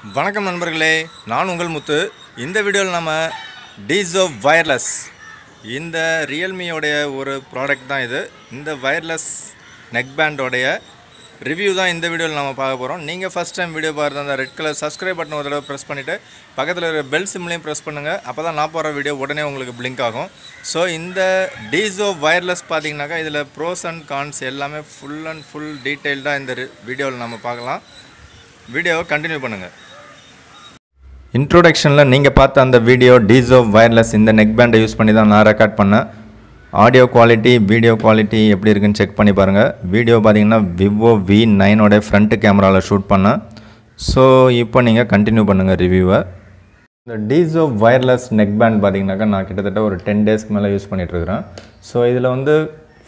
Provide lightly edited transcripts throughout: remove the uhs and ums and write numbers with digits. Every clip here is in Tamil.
வணக்கம் நண்பர்களே, நான் உங்கள் முத்து. இந்த வீடியோவில் நம்ம DIZO வயர்லெஸ் இந்த ரியல்மியோடைய ஒரு ப்ராடக்ட் தான் இது. இந்த வயர்லெஸ் நெக்பேண்டோடைய ரிவ்யூ தான் இந்த வீடியோவில் நம்ம பார்க்க போகிறோம். நீங்கள் ஃபஸ்ட் டைம் வீடியோ பார்த்து அந்த ரெட் கலர் சப்ஸ்கிரைப் பட்டன் ஒரு தடவை ப்ரெஸ் பண்ணிவிட்டு பக்கத்தில் இருக்கிற பெல் சிம்லையும் ப்ரெஸ் பண்ணுங்கள். அப்போ தான் நான் போகிற வீடியோ உடனே உங்களுக்கு பிளிங்க் ஆகும். ஸோ இந்த DIZO வயர்லெஸ் பார்த்தீங்கன்னாக்கா இதில் ப்ரோஸ் அண்ட் கான்ஸ் எல்லாமே ஃபுல் டீட்டெயில்டாக இந்த வீடியோவில் நம்ம பார்க்கலாம். வீடியோவை கண்டினியூ பண்ணுங்கள். இன்ட்ரோடக்ஷனில் நீங்கள் பார்த்த அந்த வீடியோ DIZO வயர்லெஸ் இந்த நெக்பேண்டை யூஸ் பண்ணி தான் நான் ரெக்கார்ட் பண்ணேன். ஆடியோ குவாலிட்டி, வீடியோ குவாலிட்டி எப்படி இருக்குன்னு செக் பண்ணி பாருங்கள். வீடியோ பார்த்தீங்கன்னா விவோ V9 ஃப்ரண்ட்டு கேமராவில் ஷூட் பண்ணேன். ஸோ இப்போ நீங்கள் கண்டினியூ பண்ணுங்கள் ரிவ்யூவை. இந்த DIZO வயர்லெஸ் நெக்பேண்ட் பார்த்தீங்கன்னாக்கா நான் கிட்டத்தட்ட ஒரு 10 டேஸ்க்கு மேலே யூஸ் பண்ணிகிட்ருக்கிறேன். ஸோ இதில்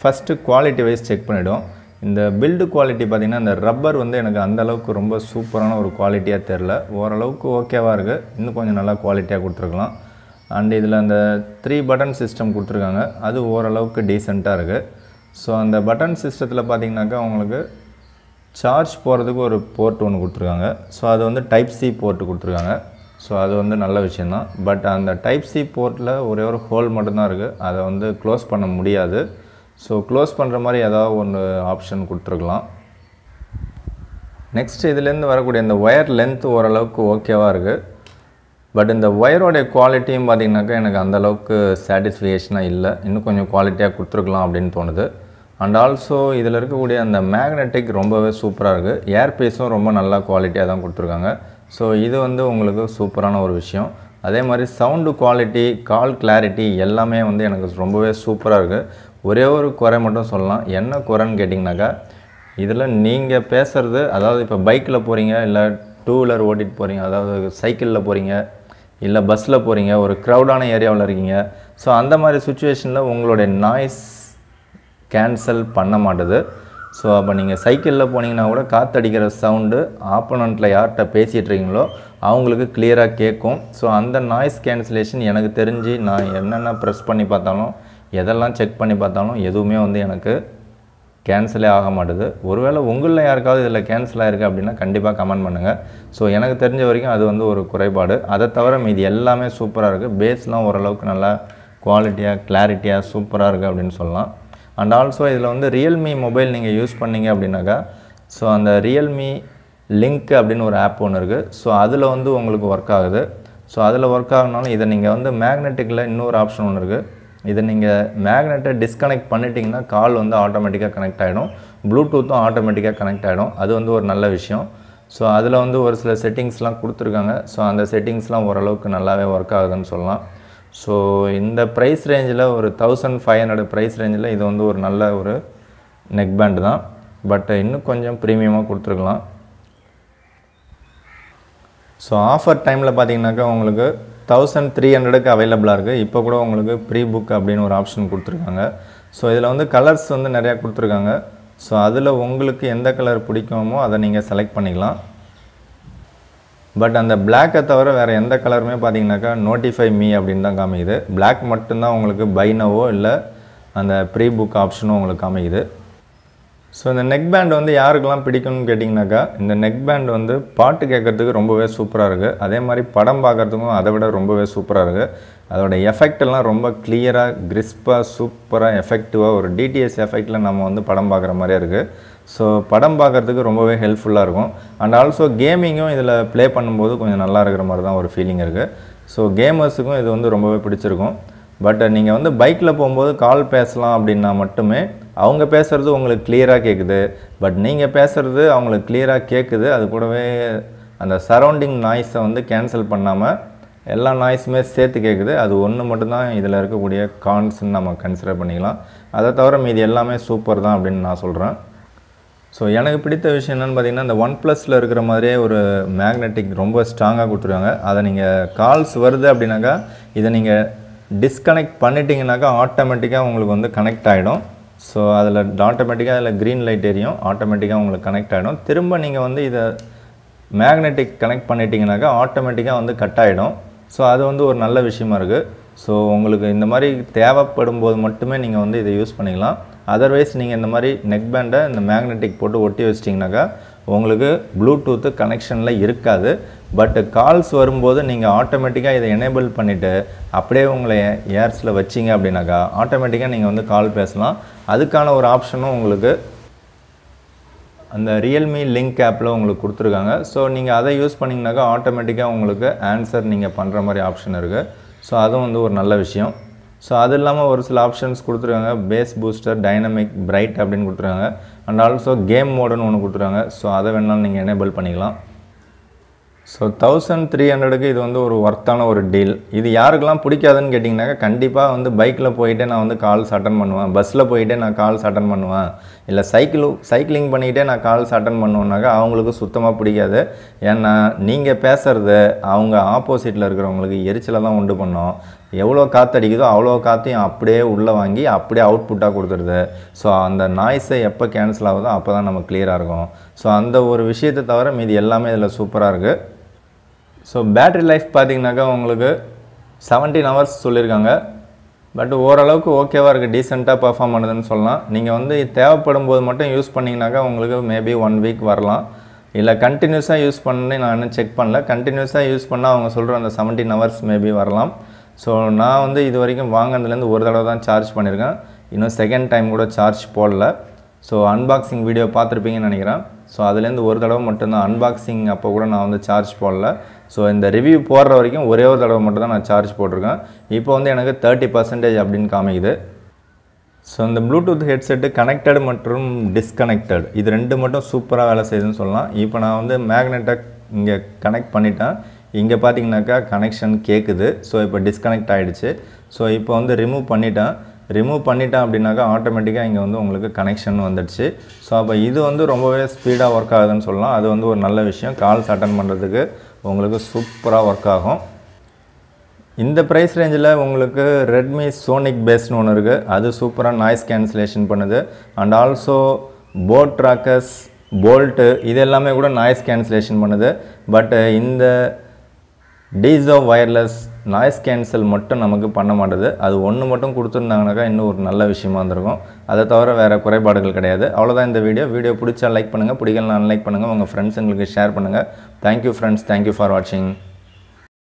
ஃபஸ்ட்டு குவாலிட்டி வைஸ் செக் பண்ணிவிடும். இந்த பில்டு குவாலிட்டி பார்த்திங்கன்னா இந்த ரப்பர் எனக்கு அந்தளவுக்கு ரொம்ப சூப்பரான ஒரு குவாலிட்டியாக தெரில. ஓரளவுக்கு ஓகேவாக இருக்குது, இன்னும் கொஞ்சம் நல்லா குவாலிட்டியாக கொடுத்துருக்கலாம். அண்ட் இதில் அந்த 3 பட்டன் சிஸ்டம் கொடுத்துருக்காங்க, அது ஓரளவுக்கு டீசெண்டாக இருக்குது. ஸோ அந்த பட்டன் சிஸ்டத்தில் பார்த்திங்கனாக்கா உங்களுக்கு சார்ஜ் போகிறதுக்கு ஒரு போர்ட் ஒன்று கொடுத்துருக்காங்க. ஸோ அது டைப் சி போர்ட்டு கொடுத்துருக்காங்க. ஸோ அது நல்ல விஷயந்தான். பட் அந்த டைப் சி போர்ட்டில் ஒரே ஒரு ஹோல் மட்டும்தான் இருக்குது, அதை க்ளோஸ் பண்ண முடியாது. ஸோ க்ளோஸ் பண்ணுற மாதிரி ஏதாவது ஒன்று ஆப்ஷன் கொடுத்துருக்கலாம். நெக்ஸ்ட் இதுலேருந்து வரக்கூடிய இந்த ஒயர் லென்த் ஓரளவுக்கு ஓகேவாக இருக்குது. பட் இந்த ஒயரோடைய குவாலிட்டியும் பார்த்திங்கனாக்கா எனக்கு அந்தளவுக்கு சாட்டிஸ்ஃபிகேஷனாக இல்லை, இன்னும் கொஞ்சம் குவாலிட்டியாக கொடுத்துருக்கலாம் அப்படின்னு தோணுது. அண்ட் ஆல்சோ இதில் இருக்கக்கூடிய அந்த மேக்னெட்டிக் ரொம்பவே சூப்பராக இருக்குது. ஏர்பீஸும் ரொம்ப நல்லா குவாலிட்டியாக தான் கொடுத்துருக்காங்க. ஸோ இது உங்களுக்கு சூப்பரான ஒரு விஷயம். அதே மாதிரி சவுண்டு குவாலிட்டி, கால் கிளாரிட்டி எல்லாமே எனக்கு ரொம்பவே சூப்பராக இருக்குது. ஒரே ஒரு குறை மட்டும் சொல்லலாம். என்ன குறைன்னு கேட்டிங்கனாக்கா, இதில் நீங்கள் பேசுகிறது, அதாவது இப்போ பைக்கில் போகிறீங்க, இல்லை 2 வீலர் ஓட்டிகிட்டு போகிறீங்க, அதாவது சைக்கிளில் போகிறீங்க, இல்லை பஸ்ஸில் போகிறீங்க, ஒரு க்ரௌடான ஏரியாவில் இருக்கீங்க. ஸோ அந்த மாதிரி சுச்சுவேஷனில் உங்களுடைய நாய்ஸ் கேன்சல் பண்ண மாட்டுது. ஸோ அப்போ நீங்கள் சைக்கிளில் போனீங்கன்னா கூட காற்றடிக்கிற சவுண்டு ஆப்போனண்ட்டில் யார்கிட்ட பேசிகிட்டு இருக்கீங்களோ அவங்களுக்கு கிளியராக கேட்கும். ஸோ அந்த நாய்ஸ் கேன்சலேஷன் எனக்கு தெரிஞ்சு நான் என்னென்ன ப்ரெஸ் பண்ணி பார்த்தாலும், எதெல்லாம் செக் பண்ணி பார்த்தாலும் எதுவுமே எனக்கு கேன்சலே ஆக மாட்டுது. ஒருவேளை உங்களில் யாருக்காவது இதில் கேன்சல் ஆகிருக்கு அப்படின்னா கண்டிப்பாக கமெண்ட் பண்ணுங்கள். ஸோ எனக்கு தெரிஞ்ச வரைக்கும் அது ஒரு குறைபாடு. அதை தவிர மீதி எல்லாமே சூப்பராக இருக்குது. பேஸ்லாம் ஓரளவுக்கு நல்லா குவாலிட்டியாக, கிளாரிட்டியாக சூப்பராக இருக்குது அப்படின்னு சொல்லலாம். அண்ட் ஆல்சோ இதில் ரியல்மி மொபைல் நீங்கள் யூஸ் பண்ணிங்க அப்படின்னாக்கா, ஸோ அந்த ரியல்மி லிங்க் அப்படின்னு ஒரு ஆப் ஒன்று இருக்குது. ஸோ அதில் உங்களுக்கு ஒர்க் ஆகுது. ஸோ அதில் ஒர்க் ஆகினாலும் இதை நீங்கள் மேக்னெட்டிக்கில் இன்னொரு ஆப்ஷன் ஒன்று இருக்குது. இதை நீங்கள் மேக்னெட்டை டிஸ்கனெக்ட் பண்ணிட்டீங்கன்னா கால் ஆட்டோமேட்டிக்காக கனெக்ட் ஆகிடும். ப்ளூடூத்தும் ஆட்டோமேட்டிக்காக கனெக்ட் ஆகிடும். அது ஒரு நல்ல விஷயம். ஸோ அதில் ஒரு சில செட்டிங்ஸ்லாம் கொடுத்துருக்காங்க. ஸோ அந்த செட்டிங்ஸ்லாம் ஓரளவுக்கு நல்லாவே ஒர்க் ஆகுதுன்னு சொல்லலாம். ஸோ இந்த ப்ரைஸ் ரேஞ்சில் ஒரு 1500 ப்ரைஸ் ரேஞ்சில் இது ஒரு நல்ல ஒரு நெக் பேண்ட் தான். பட் இன்னும் கொஞ்சம் ப்ரீமியமாக கொடுத்துருக்கலாம். ஸோ ஆஃபர் டைமில் பார்த்தீங்கன்னாக்கா உங்களுக்கு 1300க்கு அவைலபிளாக இருக்குது. இப்போ கூட உங்களுக்கு ப்ரீ புக் அப்படின்னு ஒரு ஆப்ஷன் கொடுத்துருக்காங்க. ஸோ இதில் கலர்ஸ் நிறையா கொடுத்துருக்காங்க. ஸோ அதில் உங்களுக்கு எந்த கலர் பிடிக்குமோ அதை நீங்கள் செலக்ட் பண்ணிக்கலாம். பட் அந்த பிளாக்கை தவிர வேறு எந்த கலருமே பார்த்தீங்கன்னாக்கா நோட்டிஃபை மீ அப்படின்னு தான் காமிக்குது. பிளாக் மட்டும்தான் உங்களுக்கு பை நவோ இல்லை அந்த ப்ரீ புக் ஆப்ஷனும் உங்களுக்கு காமிக்குது. ஸோ இந்த நெக் பேண்ட் யாருக்கெல்லாம் பிடிக்கும்னு கேட்டிங்கனாக்கா, இந்த நெக் பேண்ட் பாட்டு கேட்குறதுக்கு ரொம்பவே சூப்பராக இருக்குது. அதே மாதிரி படம் பார்க்குறதுக்கும் அதை விட ரொம்பவே சூப்பராக இருக்குது. அதோட எஃபெக்டெல்லாம் ரொம்ப கிளியராக, கிறிஸ்பாக, சூப்பராக, எஃபெக்டிவாக ஒரு டிடிஎஸ் எஃபெக்டில் நம்ம படம் பார்க்குற மாதிரியே இருக்குது. ஸோ படம் பார்க்குறதுக்கு ரொம்பவே ஹெல்ப்ஃபுல்லாக இருக்கும். அண்ட் ஆல்சோ கேமிங்கும் இதில் ப்ளே பண்ணும்போது கொஞ்சம் நல்லா இருக்கிற மாதிரி தான் ஒரு ஃபீலிங் இருக்குது. ஸோ கேமர்ஸுக்கும் இது ரொம்பவே பிடிச்சிருக்கும். பட் நீங்கள் பைக்கில் போகும்போது கால் பேசலாம் அப்படின்னா மட்டுமே அவங்க பேசுகிறது உங்களுக்கு கிளியராக கேட்குது. பட் நீங்கள் பேசுகிறது அவங்களுக்கு கிளியராக கேட்குது. அது கூடவே அந்த சரௌண்டிங் நாய்ஸை கேன்சல் பண்ணாமல் எல்லா நாய்ஸுமே சேர்த்து கேட்குது. அது ஒன்று மட்டும்தான் இதில் இருக்கக்கூடிய கான்ஸ்ன்னு நம்ம கன்சிடர் பண்ணிக்கலாம். அதை தவிர மீதி எல்லாமே சூப்பர் தான் அப்படின்னு நான் சொல்கிறேன். ஸோ எனக்கு பிடித்த விஷயம் என்னென்னு பார்த்தீங்கன்னா, இந்த OnePlusல இருக்கிற மாதிரியே ஒரு மேக்னெட்டிக் ரொம்ப ஸ்ட்ராங்காக கொடுத்துருக்காங்க. அதை நீங்கள் கால்ஸ் வருது அப்படின்னாக்கா இதை நீங்கள் டிஸ்கனெக்ட் பண்ணிட்டீங்கன்னாக்கா ஆட்டோமேட்டிக்காக உங்களுக்கு கனெக்ட் ஆகிடும். ஸோ அதில் ஆட்டோமேட்டிக்காக அதில் க்ரீன் லைட் எரியும், ஆட்டோமேட்டிக்காக உங்களுக்கு கனெக்ட் ஆகிடும். திரும்ப நீங்கள் இதை மேக்னெட்டிக் கனெக்ட் பண்ணிட்டீங்கன்னாக்கா ஆட்டோமேட்டிக்காக கட் ஆகிடும். ஸோ அது ஒரு நல்ல விஷயமா இருக்குது. ஸோ உங்களுக்கு இந்த மாதிரி தேவைப்படும் போது மட்டுமே நீங்கள் இதை யூஸ் பண்ணிக்கலாம். அதர்வைஸ் நீங்கள் இந்த மாதிரி நெக் பேண்டை இந்த மேக்னெட்டிக் போட்டு ஒட்டி வச்சிட்டிங்கனாக்கா உங்களுக்கு ப்ளூடூத் கனெக்ஷனில் இருக்காது. பட் கால்ஸ் வரும்போது நீங்கள் ஆட்டோமேட்டிக்காக இதை எனேபிள் பண்ணிவிட்டு அப்படியே உங்களை ஏர்ஸில் வச்சிங்க அப்படின்னாக்கா ஆட்டோமேட்டிக்காக நீங்கள் வந்து கால் பேசலாம். அதுக்கான ஒரு ஆப்ஷனும் உங்களுக்கு அந்த realme லிங்க் ஆப்பில் உங்களுக்கு கொடுத்துருக்காங்க. ஸோ நீங்கள் அதை யூஸ் பண்ணிங்கனாக்கா ஆட்டோமேட்டிக்காக உங்களுக்கு ஆன்சர் நீங்கள் பண்ணுற மாதிரி ஆப்ஷன் இருக்குது. ஸோ அதுவும் வந்து ஒரு நல்ல விஷயம். ஸோ அது இல்லாமல் ஒரு சில ஆப்ஷன்ஸ் கொடுத்துருக்காங்க. பேஸ் பூஸ்டர், டைனமிக், பிரைட் அப்படின்னு கொடுத்துருக்காங்க. அண்ட் ஆல்சோ கேம் மோடுன்னு ஒன்று கொடுத்துருக்காங்க. ஸோ அதை வேணாலும் நீங்கள் எனேபிள் பண்ணிக்கலாம். ஸோ 1300க்கு இது வந்து ஒரு ஒர்த்தான ஒரு டீல். இது யாருக்கெல்லாம் பிடிக்காதுன்னு கேட்டிங்கனாக்கா கண்டிப்பாக வந்து பைக்கில் போயிட்டே நான் வந்து கால்ஸ் அட்டன் பண்ணுவேன், பஸ்ஸில் போயிட்டே நான் கால்ஸ் அட்டன் பண்ணுவேன், இல்லை சைக்கிளிங் பண்ணிக்கிட்டே நான் கால்ஸ் அட்டன் பண்ணுவேன்னாக்கா அவங்களுக்கு சுத்தமாக பிடிக்காது. ஏன்னா நீங்கள் பேசுகிறது அவங்க ஆப்போசிட்டில் இருக்கிறவங்களுக்கு எரிச்சலை தான் உண்டு பண்ணோம். எவ்வளோ காற்றடிக்குதோ அவ்வளோ காற்றையும் அப்படியே உள்ளே வாங்கி அப்படியே அவுட்புட்டாக கொடுத்துருது. ஸோ அந்த நாய்ஸை எப்போ கேன்சல் ஆகுதோ அப்போ தான் நம்ம கிளியராக இருக்கும். ஸோ அந்த ஒரு விஷயத்தை தவிர மீதி எல்லாமே இதில் சூப்பராக இருக்குது. ஸோ பேட்ரி லைஃப் பார்த்திங்கனாக்கா உங்களுக்கு 17 hours சொல்லியிருக்காங்க. பட் ஓரளவுக்கு ஓகேவாக இருக்குது, டீசெண்டாக பர்ஃபார்ம் பண்ணுதுன்னு சொல்லலாம். நீங்கள் வந்து தேவைப்படும் போது மட்டும் யூஸ் பண்ணிங்கனாக்கா உங்களுக்கு மேபி 1 week வரலாம். இல்லை கண்டினியூஸாக யூஸ் பண்ணி நான் இன்னும் செக் பண்ணல. கண்டினியூஸாக யூஸ் பண்ணால் அவங்க சொல்கிற அந்த 17 hours மேபி வரலாம். ஸோ நான் வந்து இது வரைக்கும் வாங்கினதுலேருந்து ஒரு தடவை தான் சார்ஜ் பண்ணியிருக்கேன். இன்னும் செகண்ட் டைம் கூட சார்ஜ் போடல. ஸோ அன்பாக்சிங் வீடியோ பார்த்துருப்பீங்கன்னு நினைக்கிறேன். ஸோ அதுலேருந்து ஒரு தடவை மட்டும்தான் அன்பாக்சிங், அப்போ கூட நான் வந்து சார்ஜ் போடல. ஸோ இந்த ரிவ்யூ போடுற வரைக்கும் ஒரே ஒரு தடவை மட்டும் தான் நான் சார்ஜ் போட்டிருக்கேன். இப்போ வந்து எனக்கு 30% அப்படின்னு காமிக்குது. ஸோ இந்த ப்ளூடூத் ஹெட்செட்டு கனெக்டட் மற்றும் டிஸ்கனெக்டட் இது ரெண்டு மட்டும் சூப்பராக வேலை செய்யுதுன்னு சொல்லலாம். இப்போ நான் வந்து மேக்னெட்டை இங்கே கனெக்ட் பண்ணிட்டேன். இங்கே பார்த்தீங்கன்னாக்கா கனெக்ஷன் கேட்குது. ஸோ இப்போ டிஸ்கனெக்ட் ஆகிடுச்சு. ஸோ இப்போ வந்து ரிமூவ் பண்ணிட்டேன் அப்படின்னாக்கா ஆட்டோமேட்டிக்காக இங்கே வந்து உங்களுக்கு கனெக்ஷன் வந்துடுச்சு. ஸோ அப்போ இது வந்து ரொம்பவே ஸ்பீடாக ஒர்க் ஆகுதுன்னு சொல்லலாம். அது வந்து ஒரு நல்ல விஷயம். கால்ஸ் அட்டன் பண்ணுறதுக்கு உங்களுக்கு சூப்பராக ஒர்க் ஆகும். இந்த ப்ரைஸ் ரேஞ்சில் உங்களுக்கு ரெட்மி சோனிக் பேஸ்னு ஒன்று இருக்குது. அது சூப்பராக நாய்ஸ் கேன்சலேஷன் பண்ணுது. And also boat trackers, bolt இது எல்லாமே கூட நாய்ஸ் கேன்சலேஷன் பண்ணுது. பட் இந்த DIZO வயர்லெஸ் நாய்ஸ் கேன்சல் மட்டும் நமக்கு பண்ண மாட்டுது. அது ஒன்று மட்டும் கொடுத்துருந்தாங்கனாக்கா இன்னும் ஒரு நல்ல விஷயமா இருந்திருக்கும். அதை தவிர வேறு குறைபாடுகள் கிடையாது. அவ்வளோதான் இந்த வீடியோ பிடிச்சா லைக் பண்ணுங்கள், பிடிக்கலாம் அன்லைக் பண்ணுங்கள், உங்கள் ஃப்ரெண்ட்ஸுங்களுக்கு ஷேர் பண்ணுங்கள். தேங்க்யூ ஃப்ரெண்ட்ஸ், தேங்க்யூ ஃபார் வாட்சிங்.